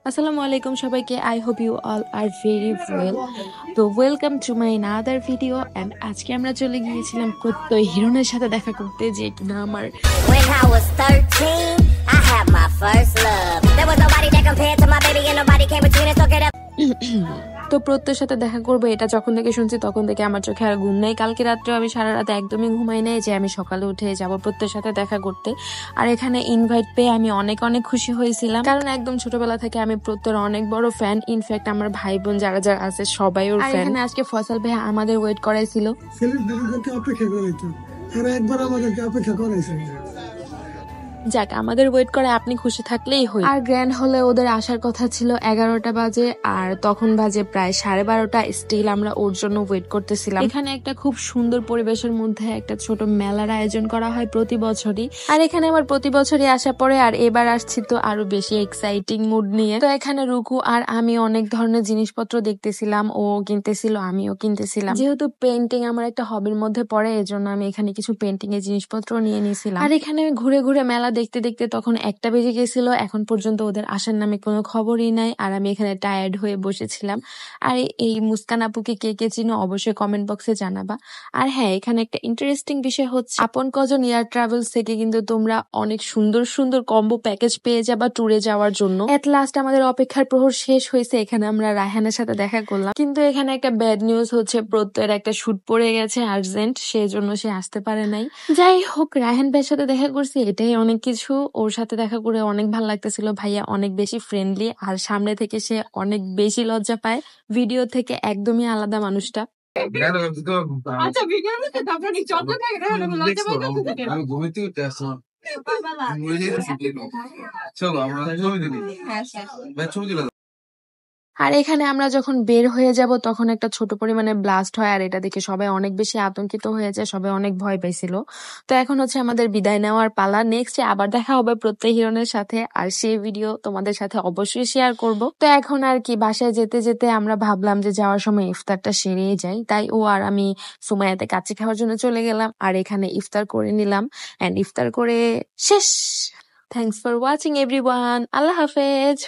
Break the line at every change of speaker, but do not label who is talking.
আসসালামু আলাইকুম সবাইকে। I hope you all are very well. তো welcome to my another video. And আজকে আমরা চলে গিয়েছিলাম প্রত্যয় হিরণের সাথে দেখা করতে, যে কিনা আমার তো প্রত্যয়ের সাথে দেখা করবো এটা যখন থেকে শুনছি তখন থেকে আমার চোখে আর ঘুম নেই। কালকে রাত্রেও আমি সারা রাত একদমই ঘুমাই নাই যে আমি সকালে উঠে যাব প্রত্যয়ের সাথে দেখা করতে। আর এখানে ইনভাইট পেয়ে আমি অনেক অনেক খুশি হয়েছিলাম, কারণ একদম ছোটবেলা থেকে আমি প্রত্যয়ের অনেক বড় ফ্যান। ইনফ্যাক্ট আমার ভাই বোন যারা যারা আছে সবাই ওর ফ্যান। এখানে আজকে ফয়সাল ভাই আমাদের ওয়েট করাইছিল, যাক আমাদের ওয়েট করে আপনি খুশি থাকলেই হই। আর গ্র্যান্ড হলে ওদের আসার কথা ছিল 11টা বাজে, আর তখন বাজে প্রায় 12:30। স্টিল আমরা ওর জন্য ওয়েট করতেছিলাম। এখানে একটা খুব সুন্দর পরিবেশের মধ্যে একটা ছোট মেলার আয়োজন করা হয় প্রতি বছরই, আর এখানে আমার প্রতি বছরই আসা পড়ে। আর এবার আসছি তো আরো বেশি এক্সাইটিং মুড নিয়ে। তো এখানে রুকু আর আমি অনেক ধরনের জিনিসপত্র দেখতেছিলাম, ও কিনতেছিল আমিও কিনতেছিলাম। যেহেতু পেন্টিং আমার একটা হবির মধ্যে পড়ে, এজন্য আমি এখানে কিছু পেন্টিং এর জিনিসপত্র নিয়ে নিয়েছিলাম। আর এখানে ঘুরে ঘুরে মেলা দেখতে দেখতে তখন 1টা বেজে গেছিল। এখন পর্যন্ত ওদের আসার নামে কোনো খবরই নাই, আর আমি এখানে টায়ার্ড হয়ে বসেছিলাম। আর এই মুস্কান আপুকে কে কে চিনো অবশ্যই কমেন্ট বক্সে জানাবা। আর হ্যাঁ, এখানে একটা ইন্টারেস্টিং বিষয় হচ্ছে, আপন কজন এয়ার ট্রাভেলস থেকে কিন্তু তোমরা অনেক সুন্দর সুন্দর কম্বো প্যাকেজ পেয়ে যাবা ট্যুরে যাওয়ার জন্য। এট লাস্ট আমাদের অপেক্ষার প্রহর শেষ হয়েছে, এখানে আমরা রায়হানের সাথে দেখা করলাম। কিন্তু এখানে একটা ব্যাড নিউজ হচ্ছে, প্রত্যয়ের একটা শুট পড়ে গেছে আর্জেন্ট, সেজন্য সে আসতে পারে নাই। যাই হোক, রায়হান ভাইয়ের সাথে দেখা করছি, এটাই অনেক কিছু। ওর সাথে দেখা করে অনেক ভালো লাগতেছিল। ভাইয়া অনেক বেশি ফ্রেন্ডলি, আর সামনে থেকে সে অনেক বেশি লজ্জা পায়, ভিডিও থেকে একদমই আলাদা মানুষটা। আর এখানে আমরা যখন বের হয়ে যাব তখন একটা ছোট পরিমাণে ব্লাস্ট হয়, আর এটা দেখে সবাই অনেক বেশি আতঙ্কিত হয়ে যায়, সবাই অনেক ভয় পাইছিল। তো এখন হচ্ছে আমাদের বিদায় নেওয়ার পালা। নেক্সটে আবার দেখা হবে প্রত্যয় হিরণের সাথে, আর সেই ভিডিও তোমাদের সাথে অবশ্যই শেয়ার করব। তো এখন আর কি, বাসায় যেতে যেতে আমরা ভাবলাম যে যাওয়ার সময় ইফতারটা সেরেই যাই, তাই ও আর আমি সুমাইয়াতে কাচ্চি খাওয়ার জন্য চলে গেলাম, আর এখানে ইফতার করে নিলাম। এন্ড ইফতার করে শেষ। Thanks for watching everyone. আল্লাহ হাফেজ।